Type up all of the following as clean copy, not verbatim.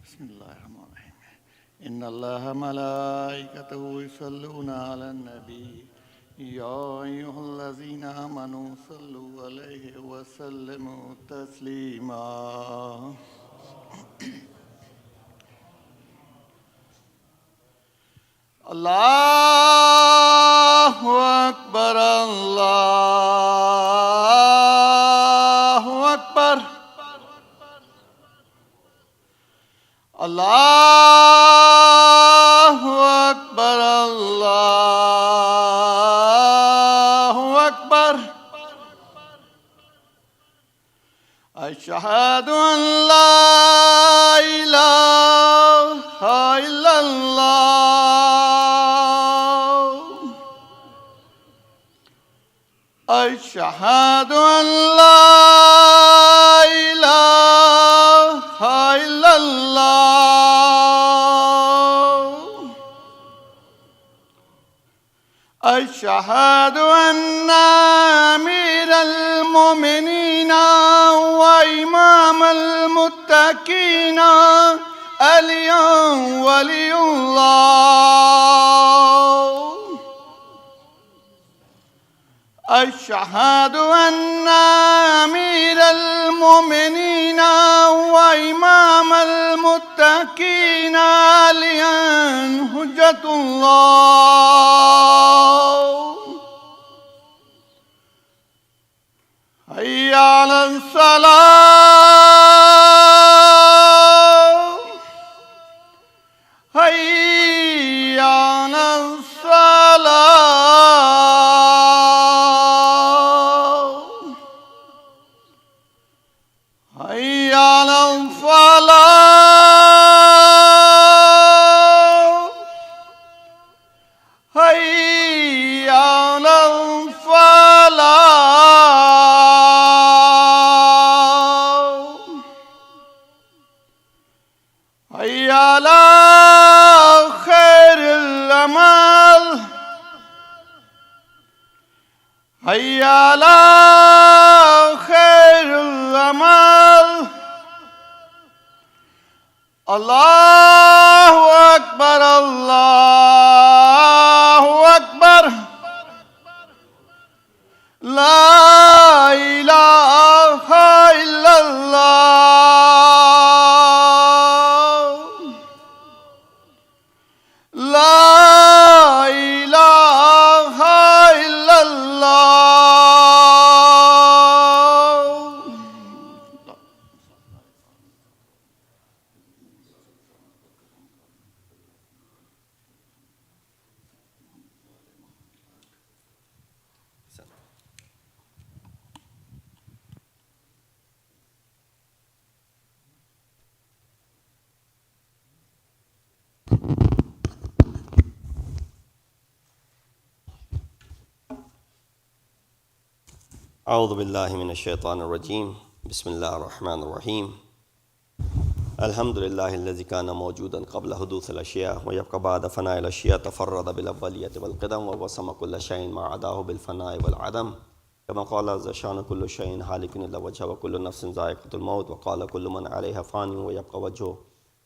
बिस्मिल्लाहिर्रहमानिर्रहीम। इन्नल्लाहा मलाइकतहु युसल्लूना अलन नबी या अय्युहल्लज़ीना आमनू सल्लु अलैहि व सल्लिमू तस्लीमा। अल्लाहु अकबर अल्लाहु अकबर अल्लाहु अकबर अल्लाहु अकबर। अशहदु अन ला इलाहा इल्लल्लाह। अशहदु अन ला इलाहा इल्लल्लाह। अशहदु अन्ना अमीरल मोमिनीना व इमामल मुत्तकीना अलिया वलियुल्लाह। अशहदु अन्ना अमीरल मोमिनीना व इमामल मुत्तकीना अलिया हुज्जतुल्लाह। हय्या अलस सलाह। हय्या अलस सलाह। हय्या अलल फलाह। हय्या अलल फलाह। हय्या अला खैरिल अमल। हय्या अला खैरिल अमल। अल्लाहु अकबर अल्लाहु अकबर। ला इलाहा इल्लल्लाह। ला इलाहा इल्लल्लाह। أعوذ بالله من الشيطان الرجيم بسم الله الرحمن الرحيم الحمد لله الذي كان موجودا قبل حدوث الأشياء ويبقى بعد فناء الأشياء تفرد بالأولية والقدم ووسم كل شيء ما عداه بالفناء والعدم كما قال عز شأن كل شيء هالك إلا وجهه وكل نفس ذائقة الموت وقال كل من عليها فان ويبقى وجهه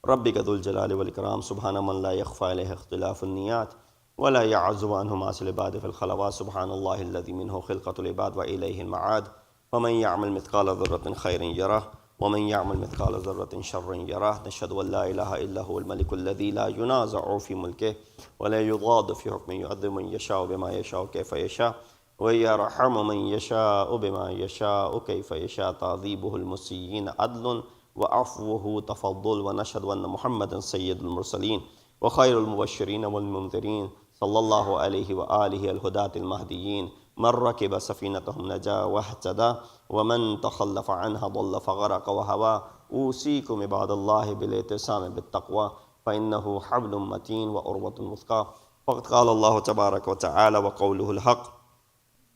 ربك ذو الجلال والإكرام سبحان من لا يخفى عليه اختلاف النيات ولا يعزب عنه ماسل العباد في الخلوات سبحان الله الذي منه خلقة العباد وإليه المعاد ومن يعمل مثقال ذرة خير يره ومن يعمل مثقال ذرة شر يره نشهد أن لا إله إلا هو الملك الذي لا ينازع في ملكه ولا يضاد في حكمه يعذب من يشاء بما يشاء كيف يشاء ويرحم من يشاء بما يشاء كيف يشاء تعذيبه المسيئين عدل وعفوه تفضل ونشهد أن محمدا سيد المرسلين وخير المبشرين والمنذرين صلى الله عليه وآله الهداة المهديين من ركب سفينتهم نجا واهتدى ومن تخلف عنها ضل فغرق وهوى أوصيكم عباد الله بالاعتصام بالتقوى فإنه حبل متين وأروة وثقى فقد قال الله تبارك وتعالى وقوله الحق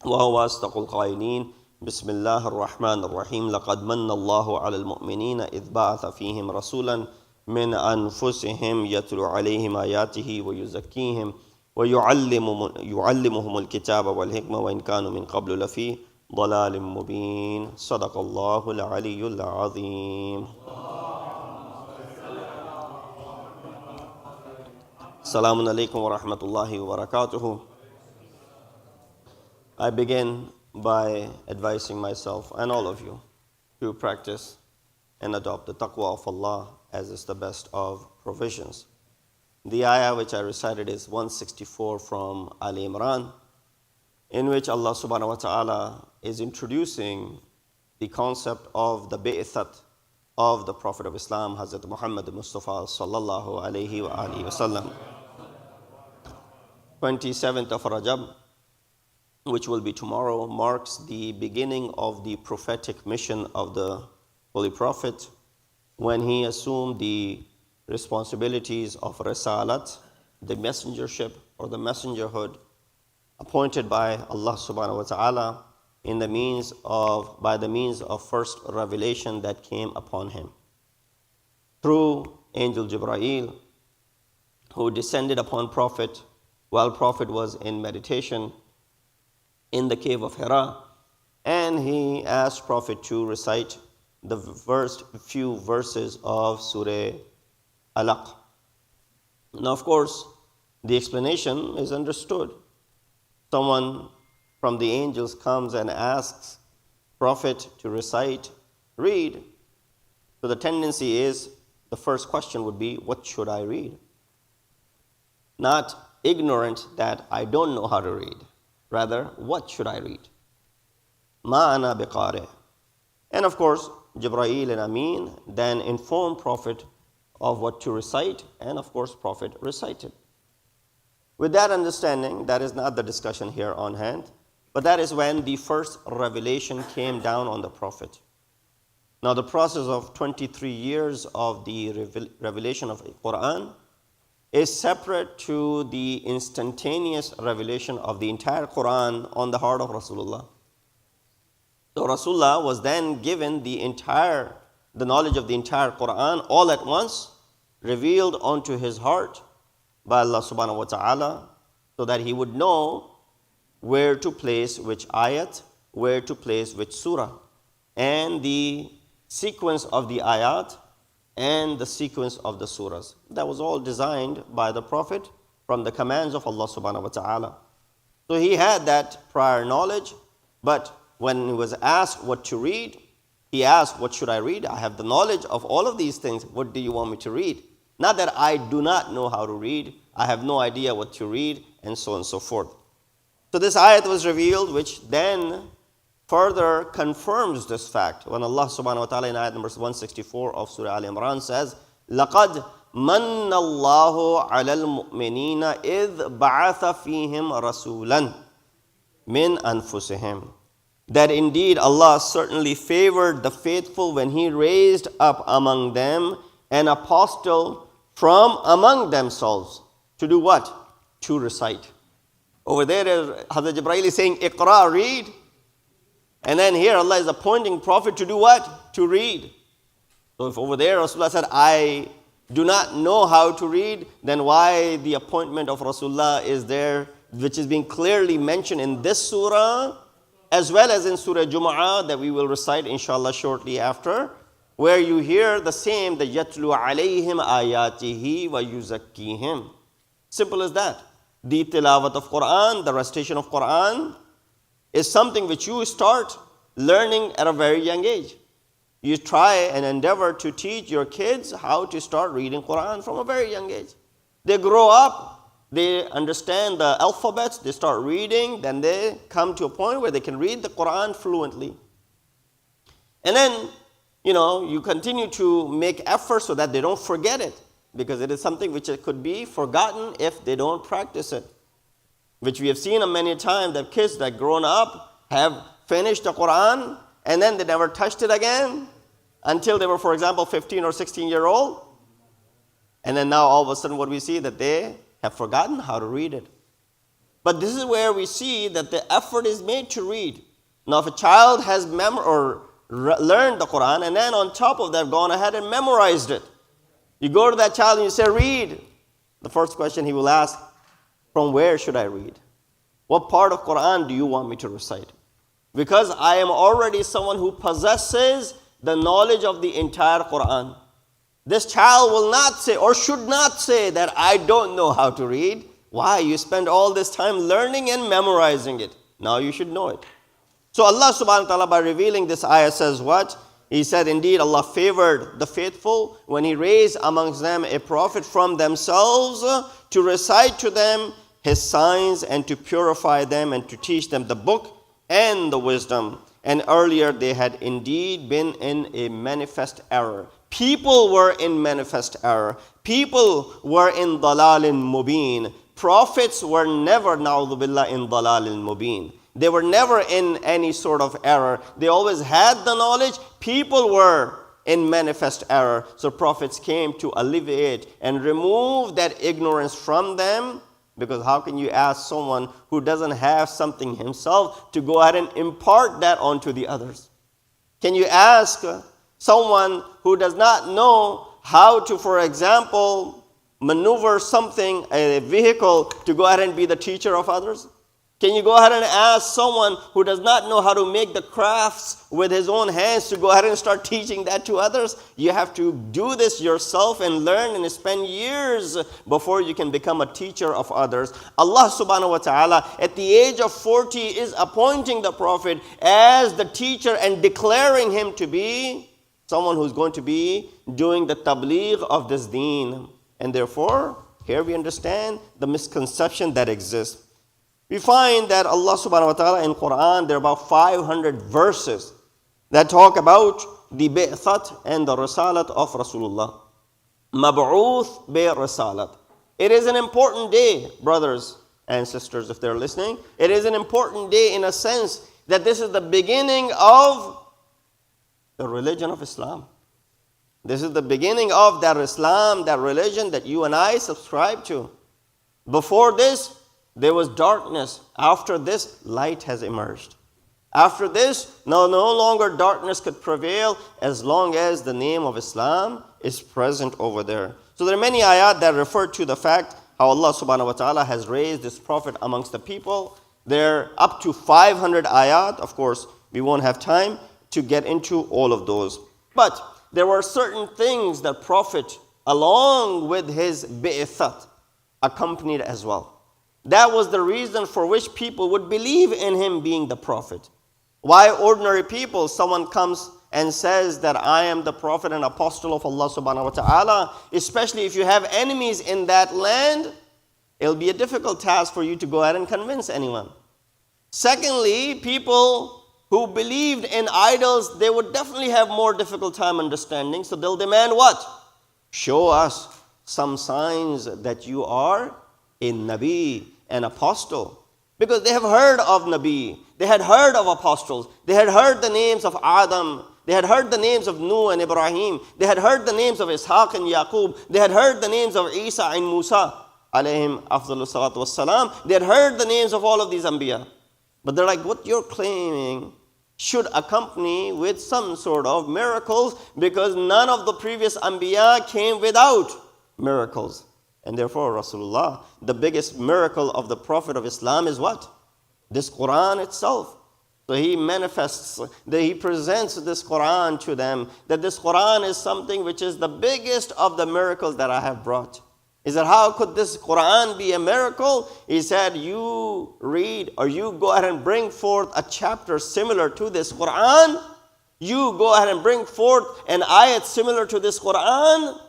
وهو أصدق القائلين بسم الله الرحمن الرحيم لقد من الله على المؤمنين إذ بعث فيهم رسولا من أنفسهم يتلو عليهم آياته ويزكيهم ويعلمهم الكتاب والحكمة وإن كانوا من قبل لفي ضلال مبين صدق الله العلي العظيم. Assalamu alaikum wa rahmatullahi wa barakatuhu. I begin by advising myself and all of you to practice and adopt the taqwa of Allah as is the best of provisions. The ayah which I recited is 164 from Ali Imran, in which Allah subhanahu wa ta'ala is introducing the concept of the bi'that of the Prophet of Islam, Hazrat Muhammad Mustafa sallallahu alayhi wa alihi wa sallam. 27th of Rajab, which will be tomorrow, marks the beginning of the prophetic mission of the Holy Prophet when he assumed the responsibilities of Risalat, the messengership or the messengerhood appointed by Allah subhanahu wa ta'ala by the means of first revelation that came upon him through Angel Jibreel, who descended upon Prophet while Prophet was in meditation in the cave of Hira, and he asked Prophet to recite the first few verses of Surah Alaq. Now, of course, the explanation is understood. Someone from the angels comes and asks Prophet to recite, read. So the tendency is, the first question would be, what should I read? Not ignorant that I don't know how to read. Rather, what should I read? Ma ana biqari. And of course, Jibreel and Amin then informed Prophet of what to recite, and of course, Prophet recited. With that understanding, that is not the discussion here on hand, but that is when the first revelation came down on the Prophet. Now, the process of 23 years of the revelation of the Quran is separate to the instantaneous revelation of the entire Quran on the heart of Rasulullah. So Rasulullah was then given the knowledge of the entire Quran all at once, revealed onto his heart by Allah subhanahu wa ta'ala, so that he would know where to place which ayat, where to place which surah, and the sequence of the ayat and the sequence of the surahs. That was all designed by the Prophet from the commands of Allah subhanahu wa ta'ala. So he had that prior knowledge, but when he was asked what to read, he asked, what should I read? I have the knowledge of all of these things. What do you want me to read? Not that I do not know how to read, I have no idea what to read, and so on and so forth. So this ayat was revealed, which then further confirms this fact when Allah subhanahu wa ta'ala in ayat number 164 of Surah Al Imran says, لَقَدْ مَنَّ اللَّهُ عَلَى الْمُؤْمِنِينَ إِذْ بَعَثَ فِيهِمْ رَسُولًا مِنْ أَنفُسِهِمْ. That indeed Allah certainly favored the faithful when He raised up among them an apostle from among themselves. To do what? To recite. Over there, Hazrat Jibreel is saying, Iqra, read. And then here Allah is appointing Prophet to do what? To read. So if over there Rasulullah said, I do not know how to read, then why the appointment of Rasulullah is there, which is being clearly mentioned in this surah, as well as in Surah Jumu'ah that we will recite inshallah shortly after, where you hear the same, the yatlu alayhim ayatihi wa yuzakkihim. Simple as that. The tilawat of Quran, the recitation of Quran, is something which you start learning at a very young age. You try and endeavor to teach your kids how to start reading Quran from a very young age. They grow up, they understand the alphabets, they start reading, then they come to a point where they can read the Quran fluently. And then, you continue to make efforts so that they don't forget it, because it is something which could be forgotten if they don't practice it. Which we have seen many times that kids that grown up have finished the Quran and then they never touched it again until they were, for example, 15 or 16-year-old. And then now all of a sudden what we see that they have forgotten how to read it. But this is where we see that the effort is made to read. Now if a child has learned the Quran and then on top of that gone ahead and memorized it, you go to that child and you say, read. The first question he will ask, from where should I read? What part of Quran do you want me to recite? Because I am already someone who possesses the knowledge of the entire Quran. This child will not say or should not say that I don't know how to read. Why? You spend all this time learning and memorizing it. Now you should know it. So Allah subhanahu wa ta'ala, by revealing this ayah, says what? He said, indeed, Allah favored the faithful when He raised amongst them a prophet from themselves to recite to them His signs and to purify them and to teach them the book and the wisdom. And earlier they had indeed been in a manifest error. People were in manifest error. People were in dalalin mubin. Prophets were never, na'udhu billah, in dalalin mubin. They were never in any sort of error. They always had the knowledge. People were in manifest error. So prophets came to alleviate and remove that ignorance from them. Because how can you ask someone who doesn't have something himself to go ahead and impart that onto the others? Can you ask someone who does not know how to, for example, maneuver something, a vehicle, to go ahead and be the teacher of others? Can you go ahead and ask someone who does not know how to make the crafts with his own hands to go ahead and start teaching that to others? You have to do this yourself and learn and spend years before you can become a teacher of others. Allah subhanahu wa ta'ala at the age of 40 is appointing the Prophet as the teacher and declaring him to be someone who's going to be doing the tabligh of this deen. And therefore, here we understand the misconception that exists. We find that Allah subhanahu wa ta'ala in Quran, there are about 500 verses that talk about the bi'that and the risalat of Rasulullah. Mab'uth bi risalat. It is an important day, brothers and sisters, if they're listening. It is an important day in a sense that this is the beginning of the religion of Islam. This is the beginning of that Islam, that religion that you and I subscribe to. Before this, there was darkness. After this, light has emerged. After this, no longer darkness could prevail as long as the name of Islam is present over there. So there are many ayat that refer to the fact how Allah subhanahu wa ta'ala has raised this prophet amongst the people. There are up to 500 ayat. Of course, we won't have time to get into all of those. But there were certain things that Prophet, along with his bi'that, accompanied as well. That was the reason for which people would believe in him being the prophet. Why ordinary people, someone comes and says that I am the prophet and apostle of Allah subhanahu wa ta'ala, especially if you have enemies in that land, it'll be a difficult task for you to go ahead and convince anyone. Secondly, people who believed in idols, they would definitely have more difficult time understanding. So they'll demand what? Show us some signs that you are a Nabi, an apostle. Because they have heard of Nabi, they had heard of apostles, they had heard the names of Adam, they had heard the names of Nuh and Ibrahim, they had heard the names of Ishaq and Yaqub, they had heard the names of Isa and Musa, alayhim afdalu salatu wassalam. They had heard the names of all of these Anbiya. But they're like, what you're claiming should accompany with some sort of miracles, because none of the previous Anbiya came without miracles. And therefore, Rasulullah, the biggest miracle of the Prophet of Islam is what? This Quran itself. So he manifests, he presents this Quran to them, that this Quran is something which is the biggest of the miracles that I have brought. He said, how could this Quran be a miracle? He said, you read or you go ahead and bring forth a chapter similar to this Quran. You go ahead and bring forth an ayat similar to this Quran.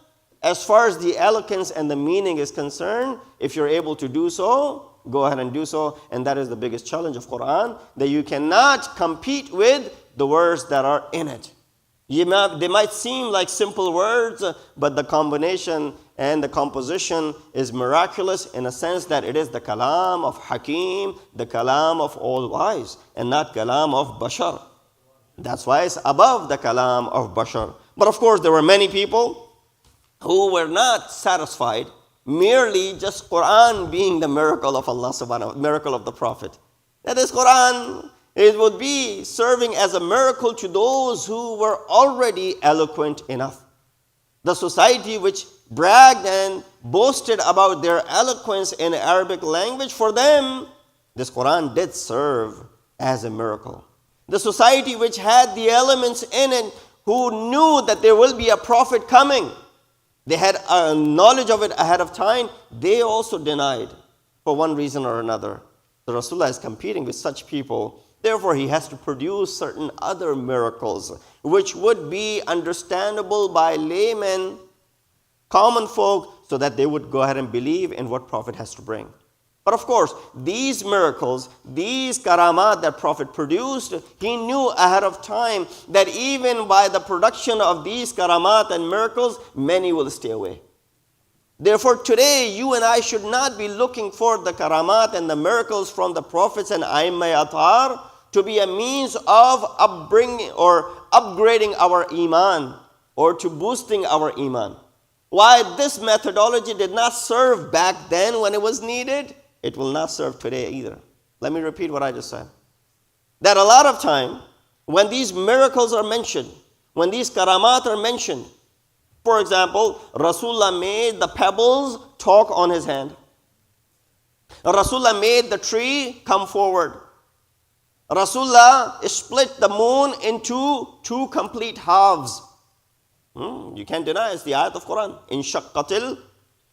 As far as the eloquence and the meaning is concerned, if you're able to do so, go ahead and do so. And that is the biggest challenge of Quran, that you cannot compete with the words that are in it. They might seem like simple words, but the combination and the composition is miraculous in a sense that it is the kalam of Hakim, the kalam of all wise, and not kalam of Bashar. That's why it's above the kalam of Bashar. But of course, there were many people who were not satisfied merely just Quran being the miracle of Allah subhanahu wa ta'ala, miracle of the Prophet. That is Quran, it would be serving as a miracle to those who were already eloquent enough. The society which bragged and boasted about their eloquence in Arabic language, for them, this Quran did serve as a miracle. The society which had the elements in it, who knew that there will be a prophet coming, They had knowledge of it ahead of time. They also denied for one reason or another. The Rasulullah is competing with such people. Therefore, he has to produce certain other miracles, which would be understandable by laymen, common folk, so that they would go ahead and believe in what Prophet has to bring. But of course, these miracles, these karamat that Prophet produced, he knew ahead of time that even by the production of these karamat and miracles, many will stay away. Therefore, today, you and I should not be looking for the karamat and the miracles from the prophets and Aimma Athar to be a means of upbringing or upgrading our iman or to boosting our iman. Why this methodology did not serve back then when it was needed, it will not serve today either. Let me repeat what I just said. That a lot of time, when these miracles are mentioned, when these karamat are mentioned, for example, Rasulullah made the pebbles talk on his hand. Rasulullah made the tree come forward. Rasulullah split the moon into two complete halves. You can't deny it's the ayat of Quran. In shaqqatil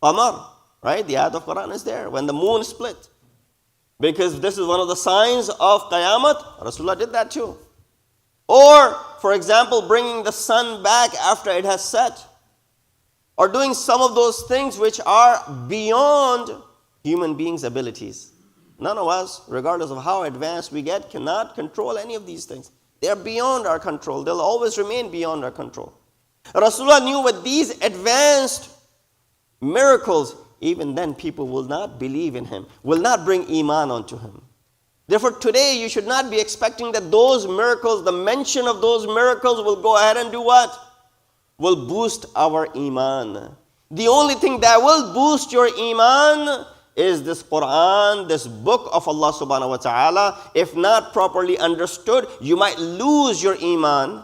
qamar. Right? The ayat of Quran is there. When the moon split. Because this is one of the signs of Qiyamah. Rasulullah did that too. Or, for example, bringing the sun back after it has set. Or doing some of those things which are beyond human beings' abilities. None of us, regardless of how advanced we get, cannot control any of these things. They are beyond our control. They'll always remain beyond our control. Rasulullah knew with these advanced miracles, even then people will not believe in him, will not bring iman onto him. Therefore today you should not be expecting that those miracles, the mention of those miracles will go ahead and do what? Will boost our iman. The only thing that will boost your iman is this Quran, this book of Allah subhanahu wa ta'ala. If not properly understood, you might lose your iman.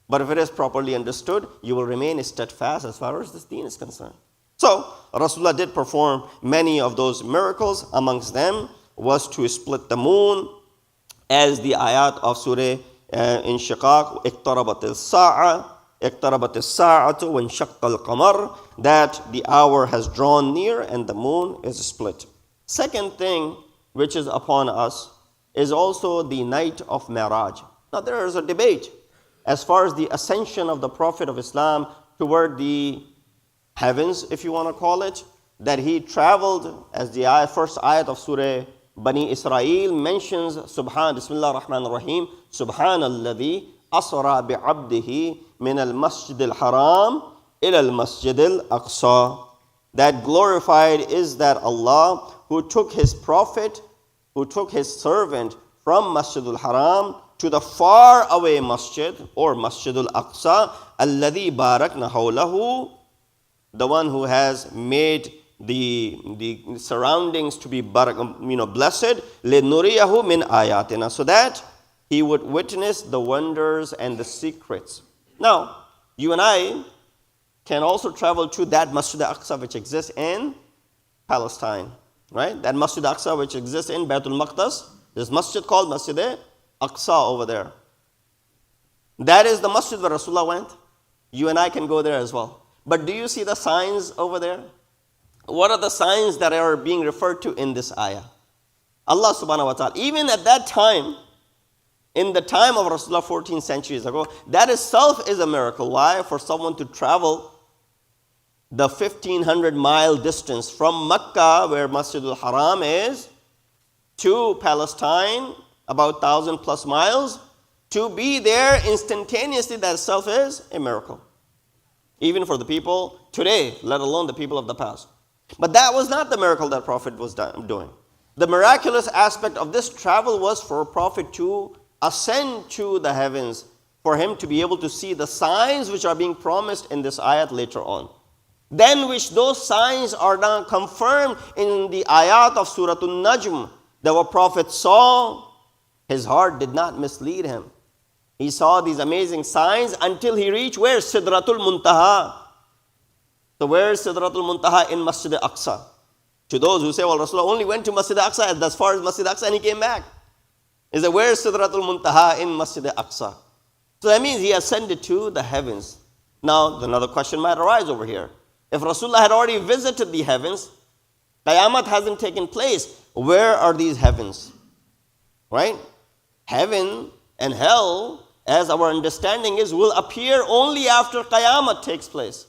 But if it is properly understood, you will remain steadfast as far as this deen is concerned. So, Rasulullah did perform many of those miracles. Amongst them was to split the moon, as the ayat of Surah Inshiqaq, اقتربت الساعة اقتربت الساعة وانشق القمر, that the hour has drawn near and the moon is split. Second thing which is upon us is also the night of Mi'raj. Now there is a debate as far as the ascension of the Prophet of Islam toward the heavens, if you want to call it, that he traveled, as the first ayat of Surah Bani Israel mentions, Bismillah ar-Rahman ar-Rahim, Subhanalladhi asra bi'abdihi min al-Masjid-al-Haram ila al-Masjid-al-Aqsa. That glorified is that Allah who took his prophet, who took his servant from Masjid-al-Haram to the far away masjid or Masjid-al-Aqsa, alladhi barakna hawlahu, the one who has made the surroundings to be blessed, linuriyahu min ayatina, so that he would witness the wonders and the secrets. Now, you and I can also travel to that Masjid-e-Aqsa which exists in Palestine, right? That Masjid-e-Aqsa which exists in Baitul Maqdis. There's masjid called Masjid-e-Aqsa over there. That is the masjid where Rasulullah went. You and I can go there as well. But do you see the signs over there? What are the signs that are being referred to in this ayah? Allah subhanahu wa ta'ala, even at that time, in the time of Rasulullah 14 centuries ago, that itself is a miracle. Why? For someone to travel the 1,500 mile distance from Mecca, where Masjid al-Haram is, to Palestine, about 1,000 plus miles, to be there instantaneously, that itself is a miracle. Even for the people today, let alone the people of the past. But that was not the miracle that Prophet was doing. The miraculous aspect of this travel was for a Prophet to ascend to the heavens, for him to be able to see the signs which are being promised in this ayat later on. Then which those signs are now confirmed in the ayat of Surah An-Najm, that what Prophet saw, his heart did not mislead him. He saw these amazing signs until he reached where? Sidratul Muntaha. So where is Sidratul Muntaha? In Masjid-e-Aqsa. To those who say, well, Rasulullah only went to Masjid-e-Aqsa, as far as Masjid-e-Aqsa, and he came back. Is that where is Sidratul Muntaha? In Masjid-e-Aqsa. So that means he ascended to the heavens. Now, another question might arise over here. If Rasulullah had already visited the heavens, Qiyamah hasn't taken place. Where are these heavens? Right? Heaven and hell, as our understanding is, will appear only after Qiyamah takes place.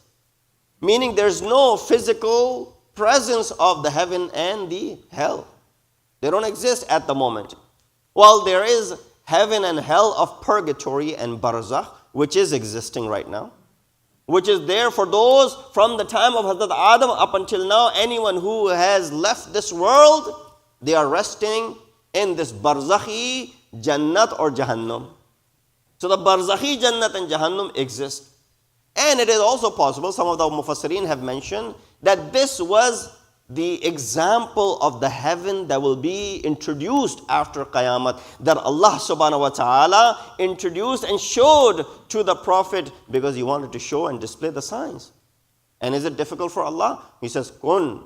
Meaning there's no physical presence of the heaven and the hell. They don't exist at the moment. While there is heaven and hell of purgatory and barzakh, which is existing right now, which is there for those from the time of Hazrat Adam up until now. Anyone who has left this world, they are resting in this barzakhi Jannat or Jahannam. So the barzakhi Jannat and Jahannam exist. And it is also possible, some of the Mufassirin have mentioned, that this was the example of the heaven that will be introduced after Qiyamah, that Allah subhanahu wa ta'ala introduced and showed to the Prophet because he wanted to show and display the signs. And is it difficult for Allah? He says, kun,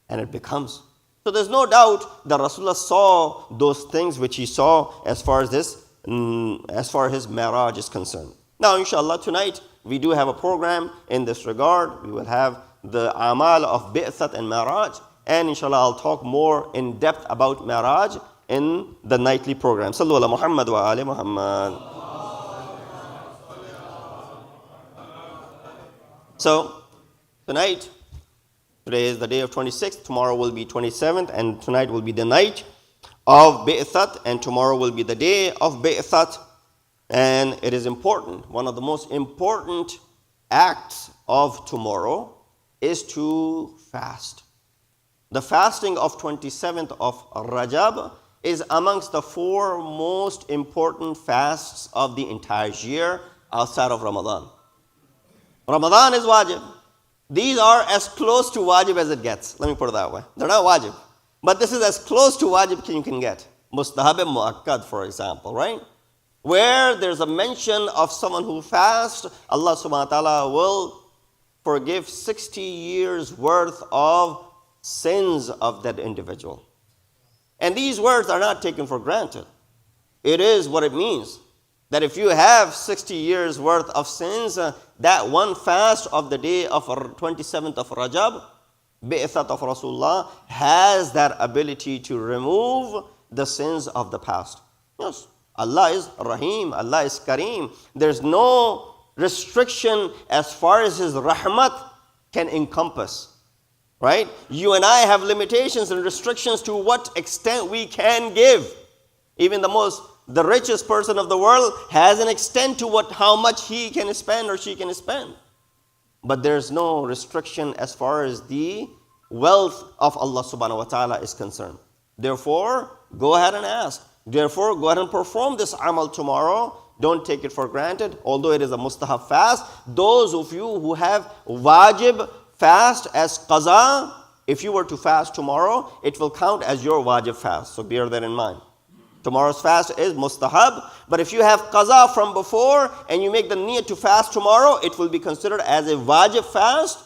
and it becomes. So there's no doubt that Rasulullah saw those things which he saw as far as his Mi'raj is concerned. Now, inshallah, tonight we do have a program in this regard. We will have the amal of Bi'that and Mi'raj. And inshallah, I'll talk more in depth about Mi'raj in the nightly program. Sallu ala Muhammad wa ali Muhammad. So, tonight, today is the day of 26th, tomorrow will be 27th, and tonight will be the night of Bi'that, and tomorrow will be the day of Bi'that. And it is important, one of the most important acts of tomorrow is to fast. The fasting of 27th of Rajab is amongst the 4 most important fasts of the entire year outside of Ramadan. Ramadan is wajib. These are as close to wajib as it gets. Let me put it that way. They're not wajib. But this is as close to wajib you can get. Mustahab and mu'akkad, for example, right? Where there's a mention of someone who fasts, Allah subhanahu wa ta'ala will forgive 60 years worth of sins of that individual. And these words are not taken for granted. It is what it means. That if you have 60 years worth of sins, that one fast of the day of 27th of Rajab, Bi'that of Rasulullah, has that ability to remove the sins of the past. Yes, Allah is Rahim, Allah is Kareem. There's no restriction as far as His rahmat can encompass. Right? You and I have limitations and restrictions to what extent we can give. Even the richest person of the world has an extent to how much he can spend or she can spend. But there's no restriction as far as the wealth of Allah subhanahu wa ta'ala is concerned. Therefore, go ahead and ask. Therefore, go ahead and perform this amal tomorrow. Don't take it for granted. Although it is a mustahab fast, those of you who have wajib fast as qaza, if you were to fast tomorrow, it will count as your wajib fast. So bear that in mind. Tomorrow's fast is mustahab, but if you have qaza from before and you make the niyyah to fast tomorrow, it will be considered as a wajib fast.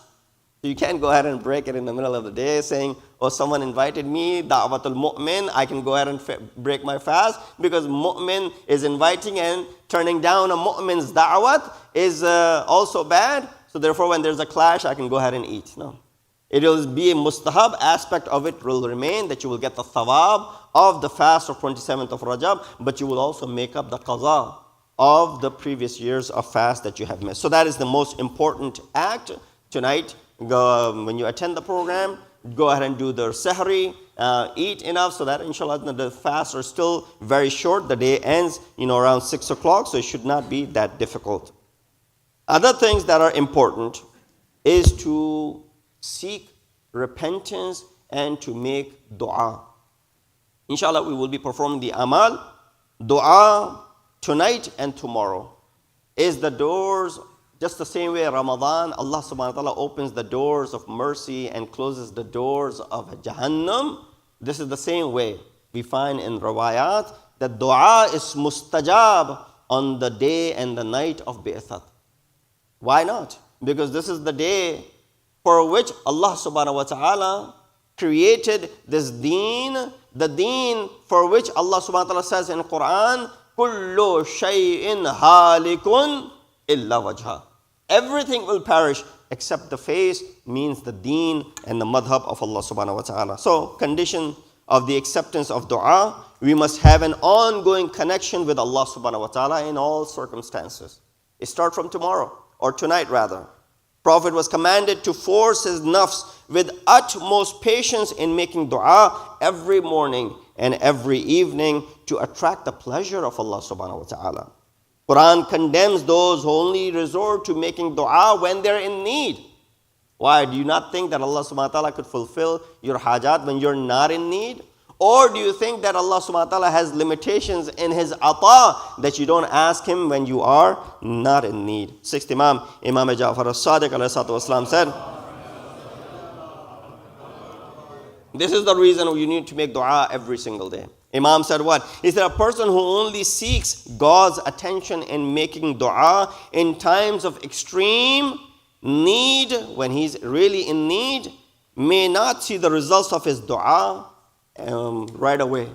So you can't go ahead and break it in the middle of the day saying, oh, someone invited me, da'watul mu'min, I can go ahead and break my fast, because mu'min is inviting and turning down a mu'min's da'wat is also bad. So therefore, when there's a clash, I can go ahead and eat. No. It will be a mustahab aspect of it will remain, that you will get the thawab of the fast of 27th of Rajab, but you will also make up the qaza of the previous years of fast that you have missed. So that is the most important act tonight. When you attend the program, go ahead and do the sahri, eat enough so that inshallah the fasts are still very short. The day ends around 6 o'clock, so it should not be that difficult. Other things that are important is to seek repentance and to make dua. Inshallah, we will be performing the amal. Dua tonight and tomorrow is the doors, just the same way Ramadan, Allah subhanahu wa ta'ala opens the doors of mercy and closes the doors of Jahannam. This is the same way we find in Rawayat that dua is mustajab on the day and the night of Bi'that. Why not? Because this is the day for which Allah subhanahu wa ta'ala created this deen, the deen for which Allah subhanahu wa ta'ala says in Quran, kullu shay'in halikun illa wajha. Everything will perish except the face, means the deen and the madhab of Allah subhanahu wa ta'ala. So, condition of the acceptance of dua, we must have an ongoing connection with Allah subhanahu wa ta'ala in all circumstances. It starts from tomorrow, or tonight rather. Prophet was commanded to force his nafs with utmost patience in making dua every morning and every evening to attract the pleasure of Allah subhanahu wa ta'ala. Quran condemns those who only resort to making dua when they're in need. Why? Do you not think that Allah subhanahu wa ta'ala could fulfill your hajat when you're not in need? Or do you think that Allah subhanahu wa ta'ala has limitations in His ata that you don't ask Him when you are not in need? Sixth Imam, Imam Ja'far as-Sadiq alayhi salatu wasalam said, this is the reason you need to make dua every single day. Imam said what? He said a person who only seeks God's attention in making dua in times of extreme need, when he's really in need, may not see the results of his dua right away.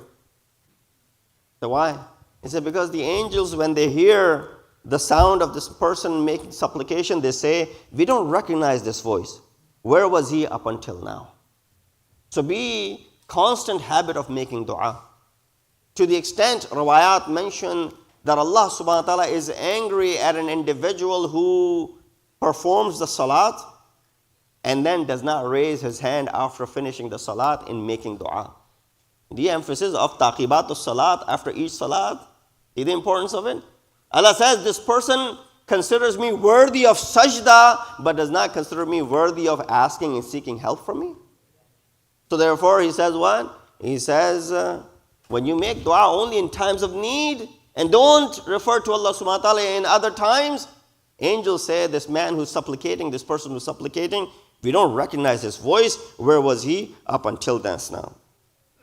So why? He said because the angels, when they hear the sound of this person making supplication, they say, we don't recognize this voice. Where was he up until now? So be constant habit of making dua. To the extent Rawayat mention that Allah subhanahu wa ta'ala is angry at an individual who performs the salat and then does not raise his hand after finishing the salat in making dua. The emphasis of taqibatus salat after each salat, see the importance of it? Allah says this person considers me worthy of sajda but does not consider me worthy of asking and seeking help from me. So therefore he says what? He says when you make dua only in times of need and don't refer to Allah subhanahu wa ta'ala in other times, angels say this man who's supplicating, this person who's supplicating, we don't recognize his voice. Where was he up until then now?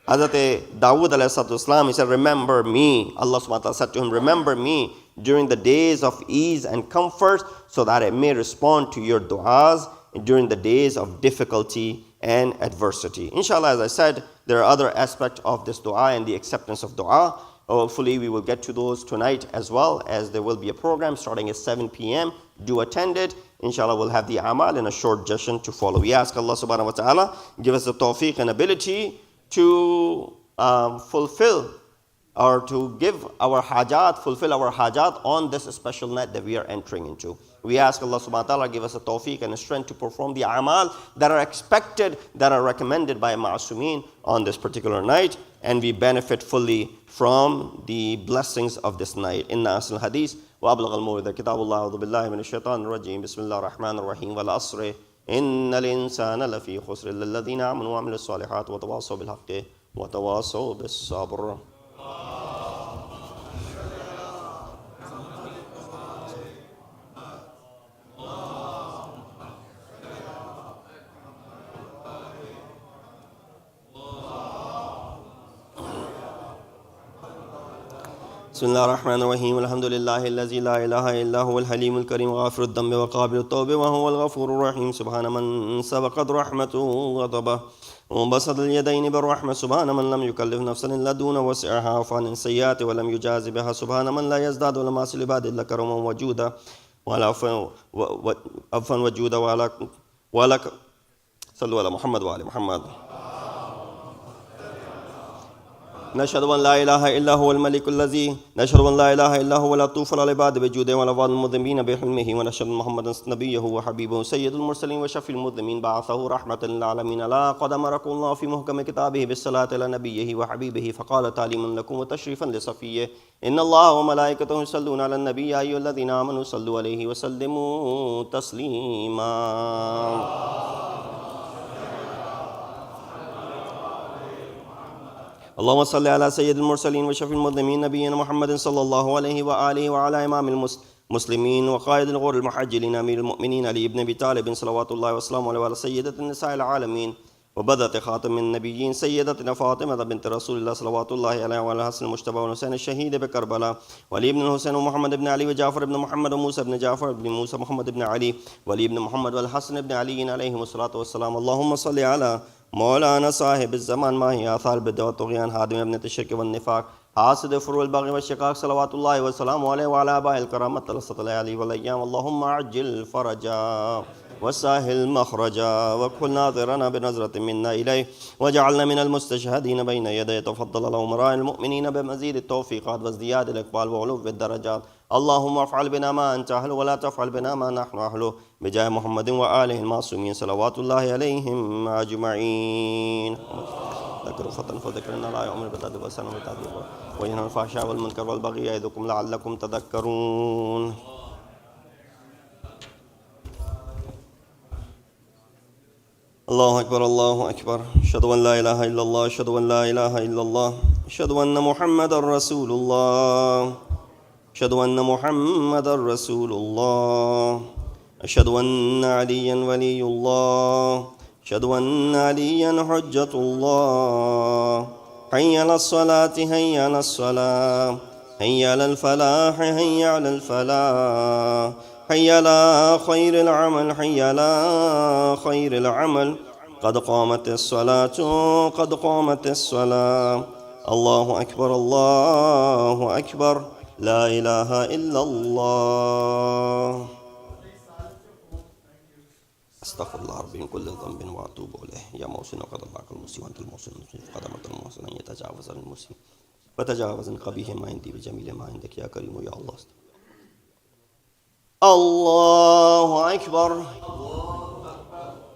Hazrat Dawood alayhi salam, he said, remember me. Allah subhanahu wa ta'ala said to him, remember me during the days of ease and comfort so that I may respond to your du'as during the days of difficulty and adversity. Inshallah, as I said, there are other aspects of this dua and the acceptance of dua. Hopefully we will get to those tonight as well, as there will be a program starting at 7 p.m. Do attend it. Inshallah, we'll have the amal in a short session to follow. We ask Allah subhanahu wa ta'ala, give us the tawfiq and ability to fulfill or to give our hajat, fulfill our hajat on this special night that we are entering into. We ask Allah subhanahu wa ta'ala give us a tawfiq and a strength to perform the amal that are expected, that are recommended by Ma'asumeen on this particular night, and we benefit fully from the blessings of this night. Inna asl hadith wa ablagh al-mawidha kitabullah a'udhu billahi minash shaitanir rajim bismillahir rahmanir rahim wal asri innal insana lafi khusr illa alladhina amanu wa amilus solihat wa tawasaw bil haqqi wa tawasaw bis sabr. بسم الله الرحمن الرحيم الحمد لله الذي لا إله إلا هو الحليم الكريم غافر الذنب وقابل التوب وهو الغفور الرحيم سبحان من سبقت رحمته وغضبه وبسط اليدين بالرحمة سبحان من لم يكلف نفسا إلا دون وسعها وعن السيئات ولم يجاز بها سبحان من لا يزداد ولا معصي العباد إلا كرما وجودا ولا عفوا وجودا ولا صلوا على محمد وآل محمد. نشهد أن لا إله إلا هو الملك الذي نشهد أن لا إله إلا هو لا طوف العباد بجوده ولا وعد المذنبين بحلمه ونشهد محمدا نبيه وحبيبه سيد المرسلين وشفيع المذنبين بعثه رحمة للعالمين لا قد أمركم الله في محكم كتابه بالصلاة على نبيه وحبيبه فقال تعليما لكم وتشريفا لصفيه إن الله وملائكته يصلون على النبي يا أيها الذين آمنوا صلوا عليه وسلموا تسليما. اللهم صل على سيد المرسلين وشفيع المذنبين نبينا محمد صلى الله عليه وآله وعلى إمام المسلمين وقائد الغر المحجلين أمير المؤمنين علي بن أبي طالب صلوات الله وسلامه عليه وعلى سيدة النساء العالمين وبذة خاتم النبيين سيدتنا فاطمة بنت رسول الله صلوات الله عليه وعلى الحسن المجتبى والحسين الشهيد بكربلاء ولي بن الحسين ومحمد بن علي وجعفر بن محمد وموسى بن جعفر بن موسى محمد بن علي ولي بن محمد والحسن بن علي عليهم الصلاة والسلام. اللهم صل على مولانا صاحب الزمان ما هي آثار البدع والطغيان هادم ابنة الشرك والنفاق حاسد فروع البغي والشقاق صلوات الله وسلامه عليه وعلى آبائه الكرام الثلاثة الليالي والأيام. اللهم عجل فرجا وسهل مخرجا واكفل ناظرنا بنظرة منا إليه وجعلنا من المستشهدين بين يديه. تفضل الأمراء المؤمنين بمزيد التوفيقات وازدياد الإقبال وعلو الدرجات. اللهم افعل بنا ما أنت أهله ولا تفعل بنا ما نحن أهله بجاه محمد وآله المعصومين صلوات الله عليهم أجمعين. ذكروا خطأ فذكرنا لا يؤمن بالتأديب والسنة والتعذيب وينهى الفحشاء والمنكر والبغي يعظكم لعلكم تذكرون. الله أكبر الله أكبر. أشهد أن لا إله إلا الله أشهد أن لا إله إلا الله أشهد أن محمدا رسول الله أشهد أن محمدا رسول الله أشهد أن عليا ولي الله أشهد أن عليا حجة الله. حي على الصلاة حي على الصلاة حي على الفلاح حي على الفلاح حي على خير العمل حي على خير العمل. قد قامت الصلاة قد قامت الصلاة. الله أكبر الله أكبر. لا إله إلا الله. أستغفر الله ربي من كل ذنب وأتوب إليه. يا محسن وقد الله المسيء وأنت المحسن قدمت المحسن أن يتجاوز عن المسيء وتجاوز عن قبيح ما عندي بجميل ما عندك يا كريم يا الله. الله أكبر.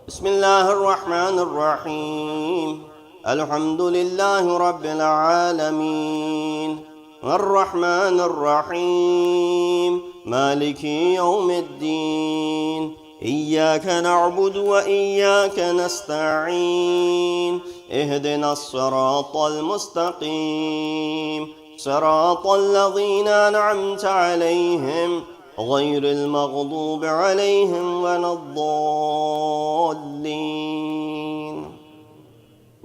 بسم الله الرحمن الرحيم. الحمد لله رب العالمين الرحمن الرحيم مالك يوم الدين. إياك نعبد وإياك نستعين. اهدنا الصراط المستقيم صراط الذين أنعمت عليهم غير المغضوب عليهم ولا الضالين.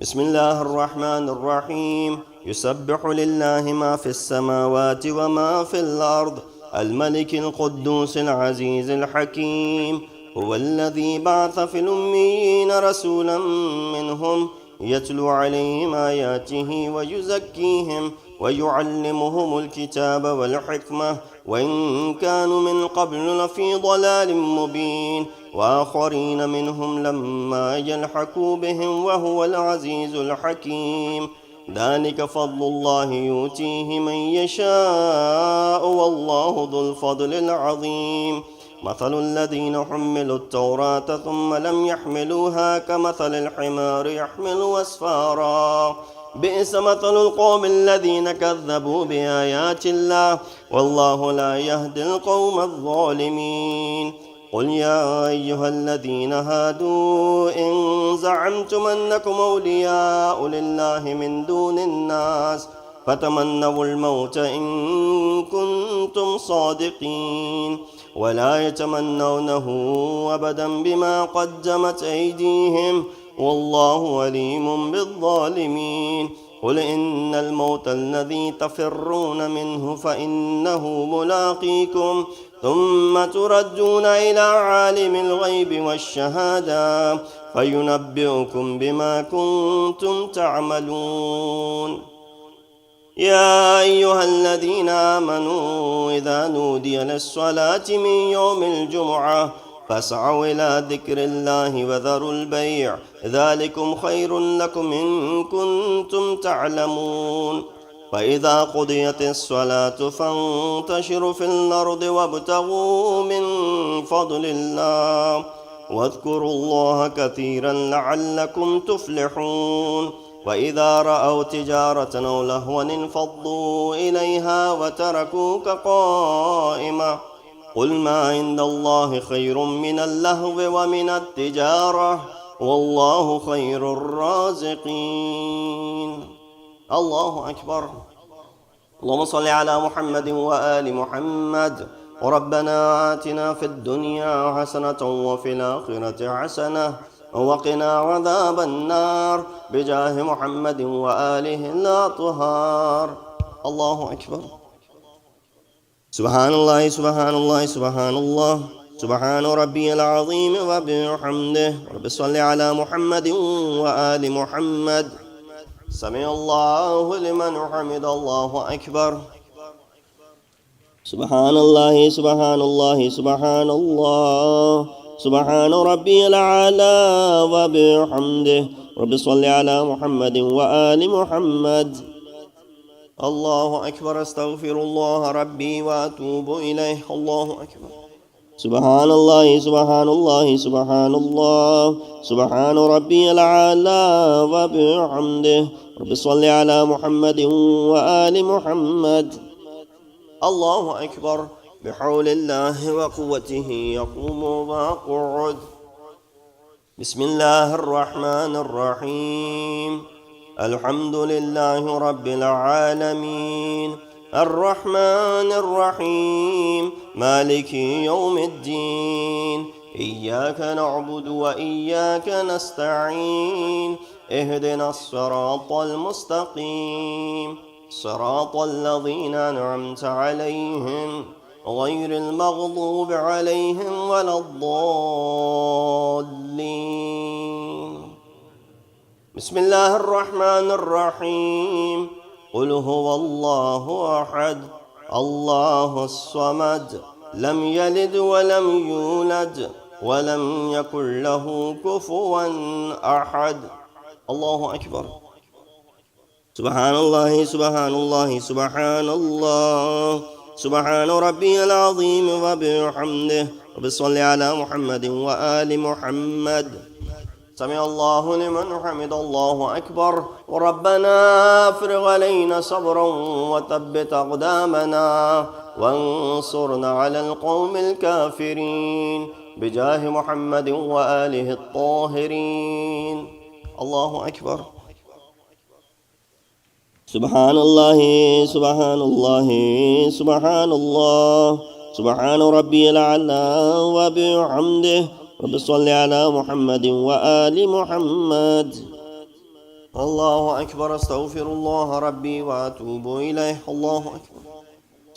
بسم الله الرحمن الرحيم. يسبح لله ما في السماوات وما في الأرض الملك القدوس العزيز الحكيم. هو الذي بعث في الأميين رسولا منهم يتلو عليهم آياته ويزكيهم ويعلمهم الكتاب والحكمة وإن كانوا من قبل لفي ضلال مبين. وآخرين منهم لما يلحقوا بهم وهو العزيز الحكيم. ذلك فضل الله يؤتيه من يشاء والله ذو الفضل العظيم. مثل الذين حملوا التوراة ثم لم يحملوها كمثل الحمار يحمل أسفارا. بئس مثل القوم الذين كذبوا بآيات الله والله لا يهدي القوم الظالمين. قل يا أيها الذين هادوا إن زعمتم أنكم أولياء لله من دون الناس فتمنوا الموت إن كنتم صادقين ولا يتمنونه أبدا بما قدمت أيديهم والله عليم بالظالمين. قل إن الموت الذي تفرون منه فإنه ملاقيكم ثم تردون إلى عالم الغيب والشهادة فينبئكم بما كنتم تعملون. يا أيها الذين آمنوا إذا نودي للصلاة من يوم الجمعة فاسعوا إلى ذكر الله وذروا البيع ذلكم خير لكم إن كنتم تعلمون. فإذا قضيت الصلاة فانتشروا في الأرض وابتغوا من فضل الله واذكروا الله كثيرا لعلكم تفلحون. وإذا رأوا تجارة أو لهوا انفضوا إليها وتركوك قائما. قل ما عند الله خير من اللهو ومن التجارة والله خير الرازقين. الله أكبر. اللهم صل على محمد وآل محمد. وربنا آتنا في الدنيا حسنة وفي الآخرة حسنة وقنا عذاب النار بجاه محمد وآله الأطهار. الله أكبر. سبحان الله سبحان الله سبحان الله سبحان ربي العظيم وبحمده. رب صل على محمد وآل محمد. سمع الله لمن حمد الله أكبر. سبحان الله سبحان الله سبحان الله سبحان ربي الأعلى وبحمده. رب صل على محمد وآل محمد. الله أكبر. أستغفر الله ربي وأتوب إليه. الله أكبر. سبحان الله سبحان الله سبحان الله سبحان ربي الأعلى وبحمده. رب صل على محمد وآل محمد. الله أكبر. بحول الله وقوته يقوم ويقعد. بسم الله الرحمن الرحيم. الحمد لله رب العالمين الرحمن الرحيم مالك يوم الدين. إياك نعبد وإياك نستعين. اهدنا الصراط المستقيم صراط الذين أنعمت عليهم غير المغضوب عليهم ولا الضالين. بسم الله الرحمن الرحيم. قل هو الله أحد الله الصمد لم يلد ولم يولد ولم يكن له كفوا أحد. الله أكبر. سبحان الله سبحان الله سبحان الله سبحان ربي العظيم وبحمده. رب صل على محمد وآل محمد. سمع الله لمن حمد الله أكبر. وربنا افرغ علينا صبرا وثبت أقدامنا وانصرنا على القوم الكافرين بجاه محمد وآله الطاهرين. الله أكبر. سبحان الله سبحان الله سبحان الله سبحان ربي الأعلى وبحمده. رب صل على محمد وآل محمد. الله أكبر. أستغفر الله ربي وأتوب إليه. الله أكبر.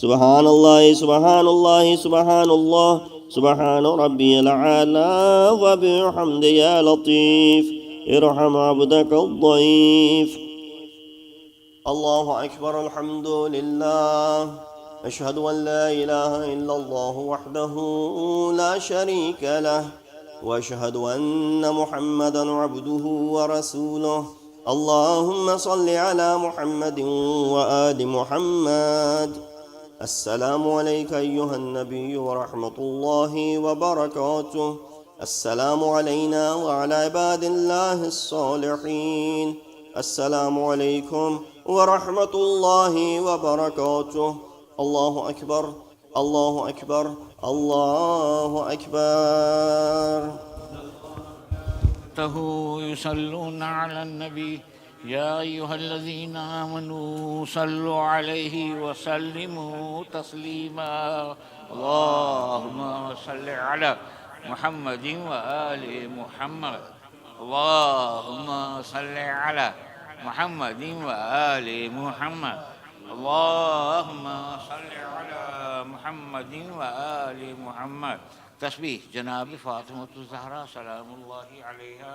سبحان الله سبحان الله سبحان الله سبحان ربي الأعلى وبحمده. يا لطيف ارحم عبدك الضعيف. الله أكبر. الحمد لله. أشهد أن لا إله إلا الله وحده لا شريك له وأشهد أن محمدا عبده ورسوله. اللهم صل على محمد وآل محمد. السلام عليك أيها النبي ورحمة الله وبركاته. السلام علينا وعلى عباد الله الصالحين. السلام عليكم ورحمة الله وبركاته. الله أكبر الله أكبر الله أكبر. يصلون على النبي يا أيها الذين آمنوا صلوا عليه وسلموا تسليما. اللهم صل على محمد وآل محمد. اللهم صل على محمد وآل محمد. اللهم صل على محمد وآل محمد. تسبيح جناب فاطمة الزهراء سلام الله عليها.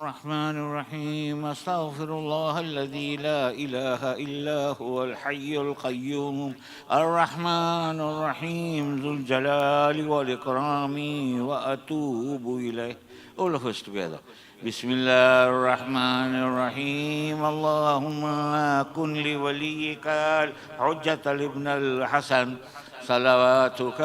الرحمن الرحيم أستغفر الله الذي لا إله إلا هو الحي القيوم الرحمن الرحيم ذو الجلال والإكرام وأتوب إليه. All of us together. بسم الله الرحمن الرحيم اللهم كن لوليك الحجة الابن الحسن صلواتك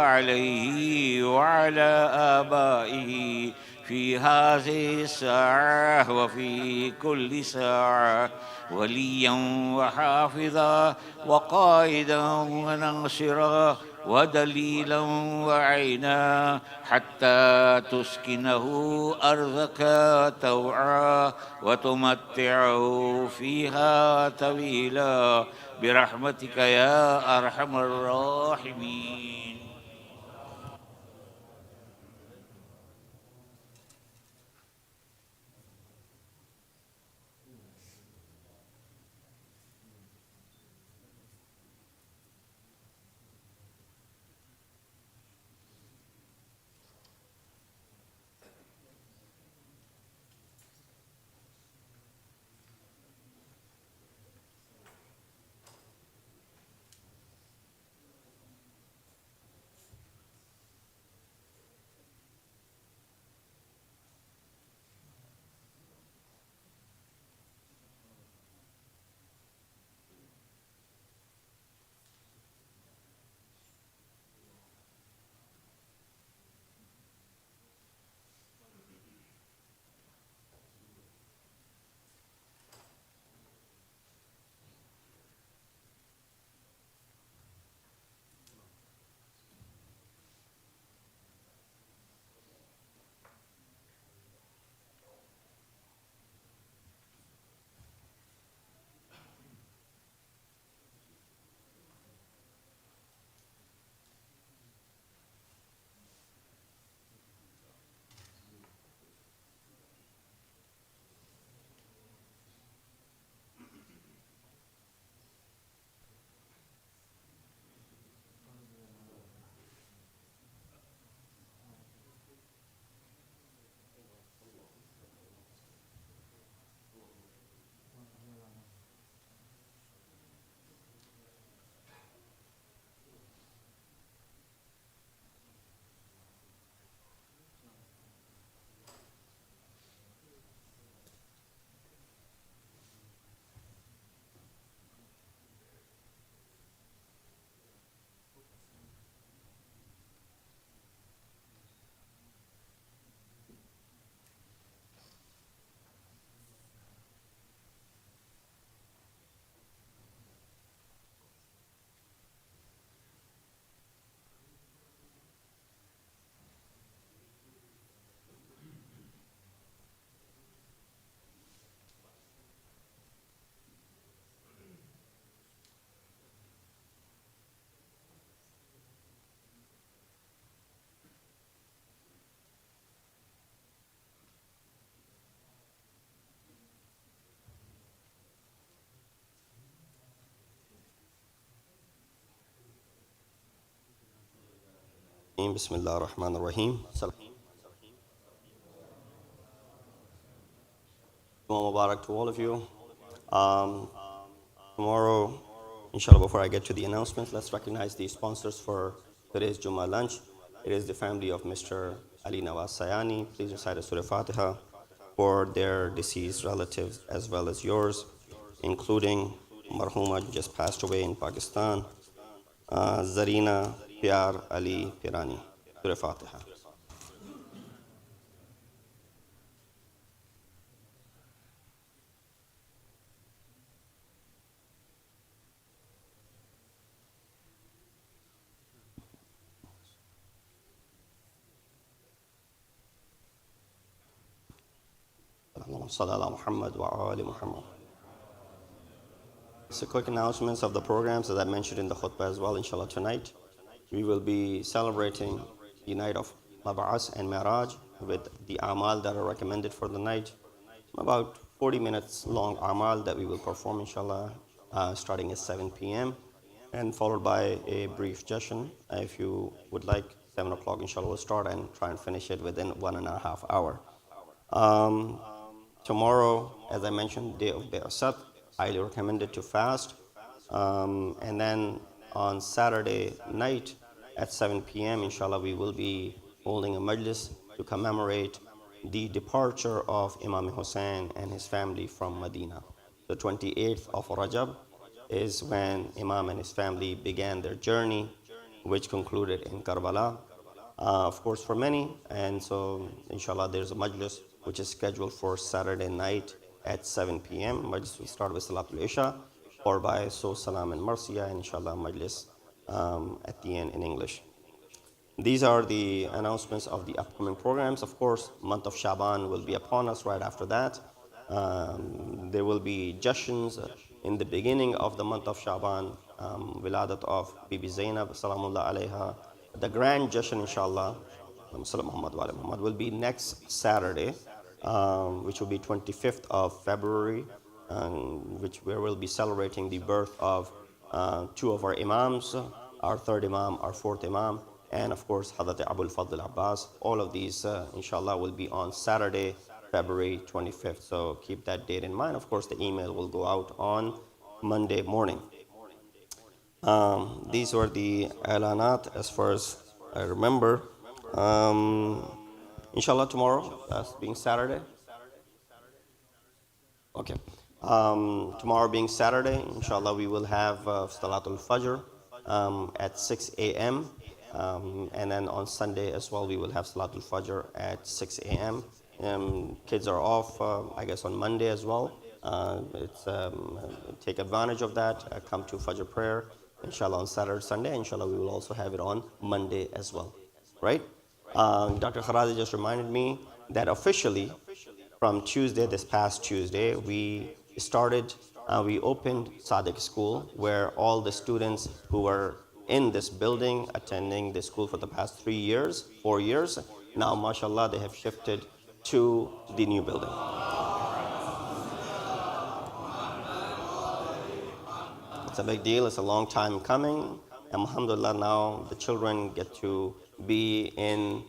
عليه وعلى آبائه في هذه الساعة وفي كل ساعة وليا وحافظا وقائدا وناصرا ودليلا وعينا حتى تسكنه أرضك توعا وتمتعه فيها طويلا برحمتك يا أرحم الراحمين. Bismillah ar-Rahman ar-Rahim. Mubarak to all of you. Um, Tomorrow, inshallah, before I get to the announcements, let's recognize the sponsors for today's Jummah lunch. It is the family of Mr. Ali Nawaz Sayani. Please recite a Surah Fatiha for their deceased relatives as well as yours, including Marhuma, who just passed away in Pakistan, Zarina Pyar Ali Pirani. Surah Fatiha. Muhammad wa ali Muhammad. So quick announcements of the programs as I mentioned in the khutbah as well, inshallah. Tonight we will be celebrating the night of Mab'as and Miraj with the amal that are recommended for the night. About 40 minutes long amal that we will perform, inshallah, starting at 7 p.m. and followed by a brief session. If you would like, 7 o'clock, inshallah, we'll start and try and finish it within 1.5 hours. tomorrow, as I mentioned, day of Bi'asat, highly recommended to fast. And then on Saturday night at 7 p.m., inshallah, we will be holding a majlis to commemorate the departure of Imam Hussein and his family from Medina. The 28th of Rajab is when Imam and his family began their journey, which concluded in Karbala, of course, for many. And so, inshallah, there's a majlis which is scheduled for Saturday night at 7 p.m. Majlis will start with Salatul Isha, followed by So Salam and Marsiya, and inshallah, majlis at the end in English. These are the announcements of the upcoming programs. Of course, month of Shaban will be upon us right after that. There will be jashuns in the beginning of the month of Shaban, Wiladat of Bibi Zainab, Salamullah alayha. The grand jashan, inshallah, Muhammad will be next Saturday, which will be 25th of February, where we'll be celebrating the birth of two of our imams, our third imam, our fourth imam, and of course, Hadrat Abul Fadl Abbas. All of these, inshallah, will be on Saturday, February 25th. So keep that date in mind. Of course, the email will go out on Monday morning. These were the alanat as far as I remember. Inshallah, tomorrow, that's being Saturday. Okay. Tomorrow being Saturday, inshallah, we will have Salatul Fajr at 6 a.m. And then on Sunday as well, we will have Salatul Fajr at 6 a.m. Kids are off, I guess, on Monday as well. Take advantage of that. Come to Fajr prayer, inshallah, on Saturday, Sunday. Inshallah, we will also have it on Monday as well, right? Dr. Kharazi just reminded me that officially from Tuesday, this past Tuesday, we opened Sadiq School, where all the students who were in this building, attending the school for the past 4 years, now, mashallah, they have shifted to the new building. It's a big deal. It's a long time coming. Alhamdulillah, now the children get to be in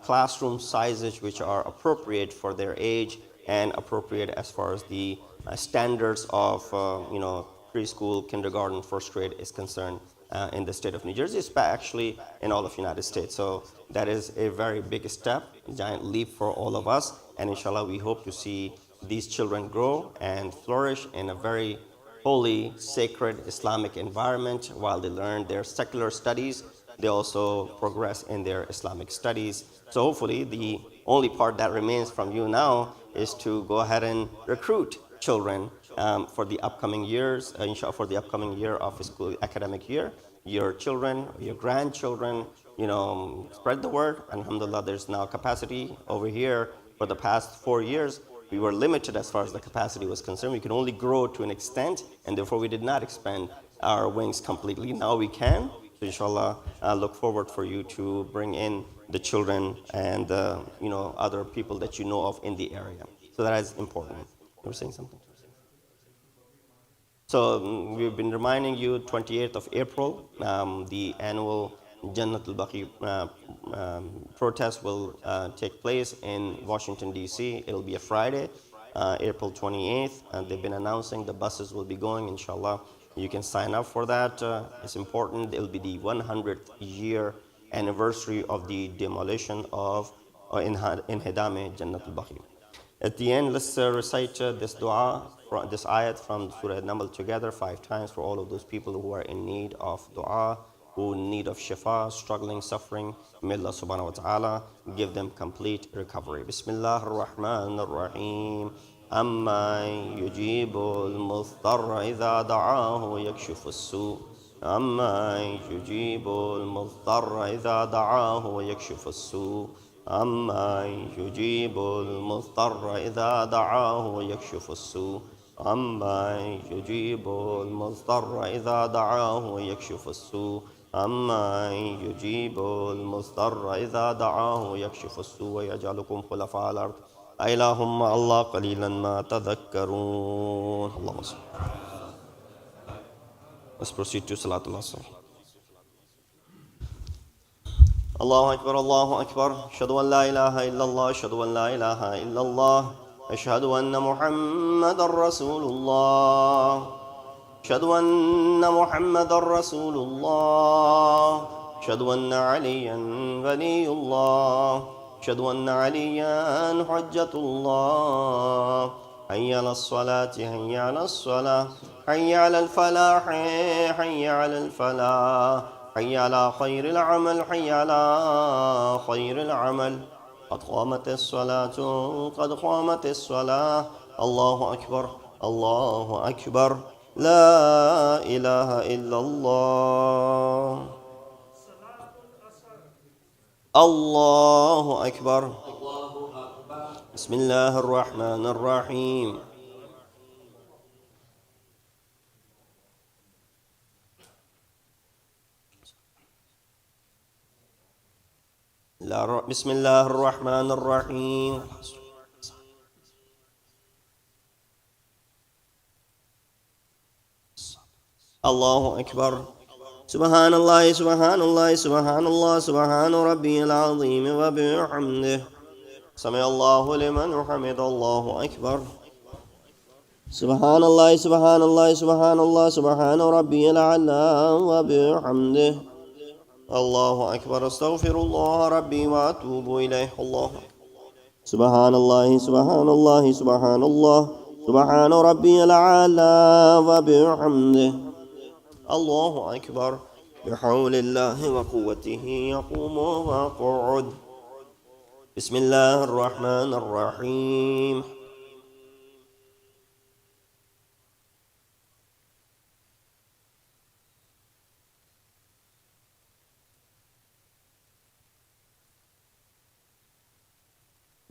classroom sizes which are appropriate for their age and appropriate as far as the standards of preschool, kindergarten, first grade is concerned in the state of New Jersey, actually in all of the United States. So that is a very big step, a giant leap for all of us. And inshallah, we hope to see these children grow and flourish in a very holy, sacred Islamic environment. While they learn their secular studies, they also progress in their Islamic studies. So hopefully the only part that remains from you now is to go ahead and recruit children for the upcoming years, inshallah, for the upcoming year of school academic year. Your children, your grandchildren, spread the word. Alhamdulillah, there's now capacity over here. For the past 4 years, we were limited as far as the capacity was concerned. We could only grow to an extent, and therefore we did not expand our wings completely. Now we can. So inshallah, I look forward for you to bring in the children and other people that you know of in the area. So that is important. You were saying something? So we've been reminding you, 28th of April, the annual Jannat al-Baqi protest will take place in Washington, D.C. It'll be a Friday, April 28th. And they've been announcing the buses will be going, inshallah. You can sign up for that. It's important. It'll be the 100th year anniversary of the demolition of Inhidam Jannat al-Baqi. At the end, let's recite this dua, this ayat from Surah An-Naml together 5 times for all of those people who are in need of dua, who in need of shifa, struggling, suffering. May Allah subhanahu wa ta'ala give them complete recovery. Bismillah ar-Rahman ar-Rahim. أما يجيب المضطر إذا دعاه ويكشف السوء أما يجيب المضطر إذا دعاه ويكشف السوء أما يجيب المضطر إذا دعاه ويكشف السوء أما يجيب المضطر إذا دعاه ويكشف السوء أما يجيب المضطر إذا دعاه ويكشف السوء ويجعلكم خلفاء الأرض اللهم الله قليلا ما تذكرون. اللهم صل. Let's proceed to Salatul Asr. Allahu Akbar, Allahu Akbar. Ashhadu an la ilaha illallah, ashhadu an la ilaha illallah. أشهد أن محمدا رسول الله. أشهد أن محمدا رسول الله. أشهد أن عليا ولي الله. أشهد أن عليا حجة الله. حي على الصلاة حي على الصلاة حي على الفلاح حي على الفلاح حي على خير العمل حي على خير العمل. قد قامت الصلاة قد قامت الصلاة. الله أكبر الله أكبر. لا إله إلا الله. الله أكبر. بسم الله الرحمن الرحيم. بسم الله الرحمن الرحيم. الله أكبر. سبحان الله سبحان الله سبحان الله سبحان ربي العظيم وبحمده. سمع الله لمن حمد. الله أكبر. سبحان الله سبحان الله سبحان الله سبحان ربي الأعلى وبحمده. الله أكبر. أستغفر الله ربي وأتوب إليه. الله سبحان الله سبحان الله سبحان الله سبحان ربي الأعلى وبحمده. الله أكبر. بحول الله وقوته يقوم ويقعد. بسم الله الرحمن الرحيم.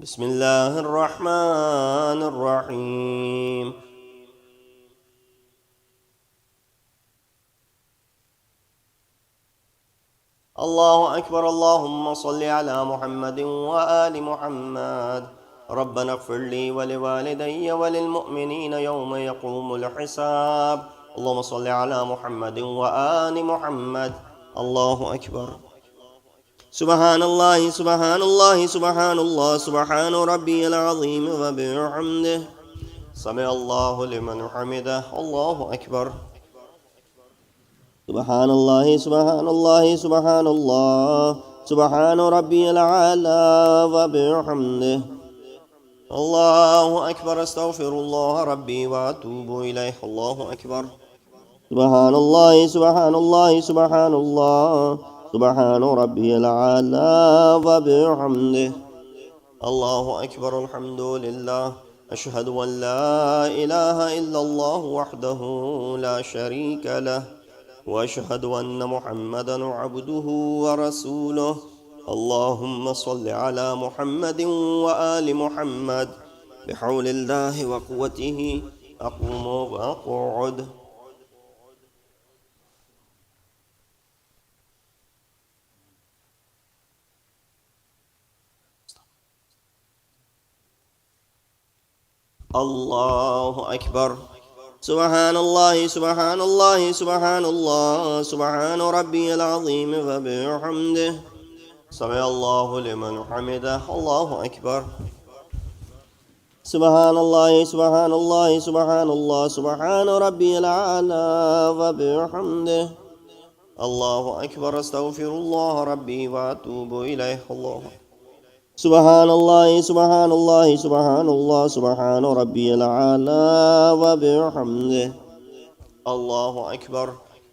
بسم الله الرحمن الرحيم. الله أكبر. اللهم صل على محمد وآل محمد. ربنا اغفر لي ولوالدي وللمؤمنين يوم يقوم الحساب. اللهم صل على محمد وآل محمد. الله أكبر. سبحان الله سبحان الله سبحان الله سبحان ربي العظيم وبحمده. سمع الله لمن حمده. الله أكبر. سبحان الله سبحان الله سبحان الله سبحان ربي الأعلى وبحمده. الله أكبر. أستغفر الله ربي وأتوب إليه. الله أكبر. سبحان الله سبحان الله سبحان الله سبحان ربي الأعلى وبحمده. الله أكبر. الحمد لله. أشهد أن لا إله إلا الله وحده لا شريك له وأشهد أن محمدا عبده ورسوله. اللهم صل على محمد وآل محمد. بحول الله وقوته أقوم وأقعد. الله أكبر. سبحان الله سبحان الله سبحان الله سبحان ربي العظيم وبحمده. سمع الله لمن حمده. الله أكبر. سبحان الله سبحان الله سبحان الله سبحان ربي الأعلى وبحمده. الله أكبر. أستغفر الله ربي وأتوب إليه. الله سبحان الله سبحان الله سبحان الله سبحان ربي الأعلى وبحمده. الله أكبر.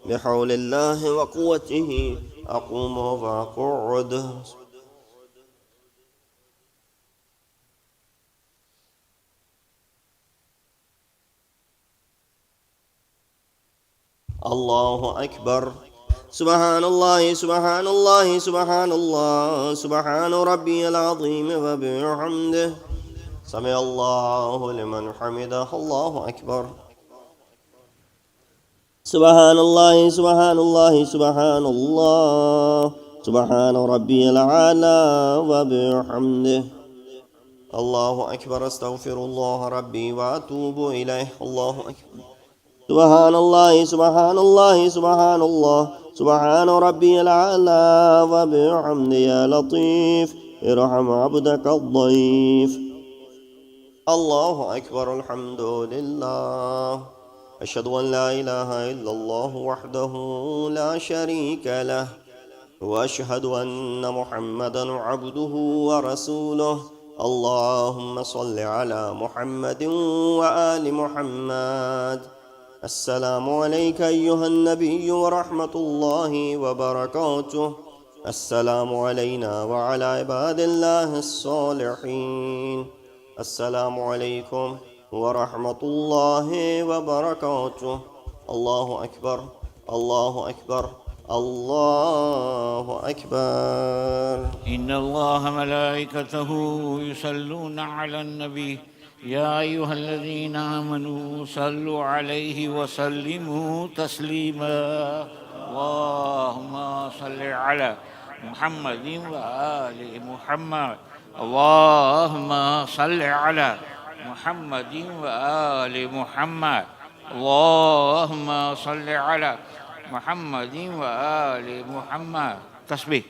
بحول الله وقوته أقوم وأقعد. الله أكبر. سبحان الله سبحان الله سبحان الله سبحان ربي العظيم وبحمده. سمع الله لمن حمده. الله أكبر. سبحان الله سبحان الله سبحان الله سبحان ربي الأعلى وبحمده. الله أكبر. أستغفر الله ربي وأتوب إليه. الله أكبر. سبحان الله سبحان الله سبحان الله سبحان ربي الأعلى وبحمده. يا لطيف ارحم عبدك الضعيف. الله أكبر الحمد لله أشهد أن لا إله إلا الله وحده لا شريك له وأشهد أن محمدا عبده ورسوله اللهم صل على محمد وآل محمد السلام عليك أيها النبي ورحمة الله وبركاته السلام علينا وعلى عباد الله الصالحين السلام عليكم ورحمة الله وبركاته الله أكبر الله أكبر الله أكبر إن الله ملائكته يصلون على النبي يا أيها الذين آمنوا صلوا عليه وسلموا تسليما اللهم صل على محمد وآل محمد اللهم صل على محمد وآل محمد اللهم صل على محمد وآل محمد تسبيح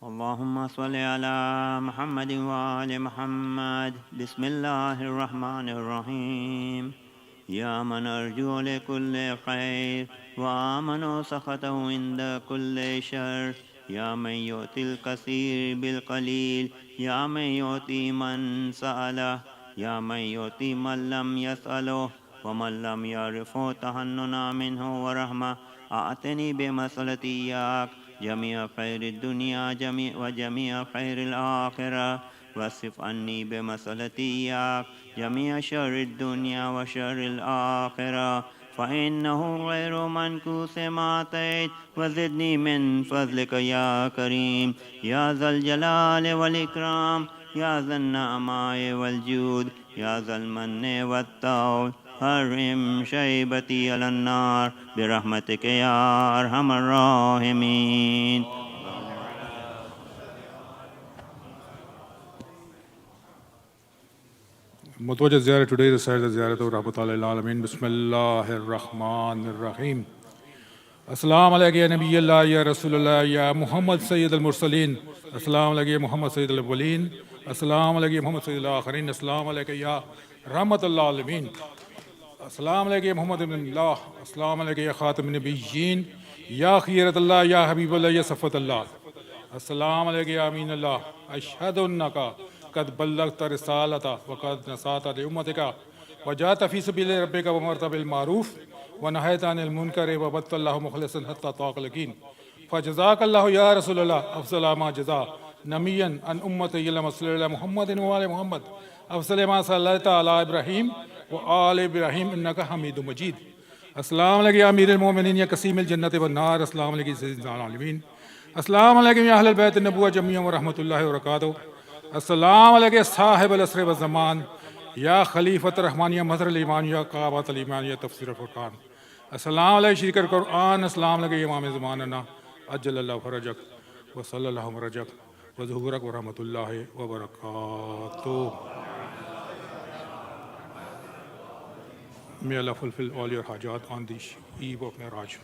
اللهم صل على محمد وآل محمد بسم الله الرحمن الرحيم يا من أرجو لكل خير وآمن سخطه عند كل شر يا من يؤتي الكثير بالقليل يا من يؤتي من سأله يا من يؤتي من لم يسأله ومن لم يعرفه تهننا منه ورحمة أعطني بمسألتي إياك جميع خير الدنيا وجميع خير الآخرة واصرف عني بمسألتي إياك جميع شر الدنيا وشر الآخرة فإنه غير منكوس ما أتيت وزدني من فضلك يا كريم يا ذا الجلال والإكرام يا ذا النعماء والجود يا ذا المن والطول حرم شيبتي على النار برحمتك يا أرحم الراحمين. Mutwajjah Ziyarah today recites the Ziyarat of Rahmatul Lil Alameen. Bismillahir Rahmanir Rahim. Assalamu alaikum ya Nabi Allah ya Rasulullah ya Muhammad Syed al-Mursaleen. Assalamu alaikum ya Muhammad Syed al-Awwaleen. Assalamu alaikum ya Muhammad Syed al-Akhirin. Assalamu alaikum ya Rahmatul Alameen. Assalamu alaikum ya Muhammad ibn Allah. Assalamu alaikum ya Khatam Nabiyyin. Ya Khirat Allah ya Habibullah ya Safat Allah. Assalamu alaikum ya Amin Allah. Ashhadu annaka قد بلغت رسالته وقد نصحت لأمتك وجاهدت في سبيل ربك وأمرت بالمعروف ونهيت عن المنكر وعبدت الله مخلصا حتى أتاك اليقين فجزاك الله يا رسول الله أفضل ما جزاء نبيا عن أمتي إلى مسلم محمد وآل محمد أفضل ما صليت على إبراهيم وآل إبراهيم إنك حميد مجيد. السلام عليكم يا أمير المؤمنين يا قسيم الجنة والنار. السلام عليكم سيدنا العالمين. السلام عليكم يا أهل البيت النبوة جميعا ورحمة الله وبركاته. السلام عليكم صاحب العصر والزمان يا خليفة الرحمن يا مظهر الإيمان يا كعبة الإيمان يا تفسير الفرقان. السلام عليكم شريك القرآن. السلام عليكم إمام زماننا أجل الله فرجك وصلى الله مرجك وظهورك ورحمة الله وبركاته. May Allah fulfill all your hajat on the eve of Miraj.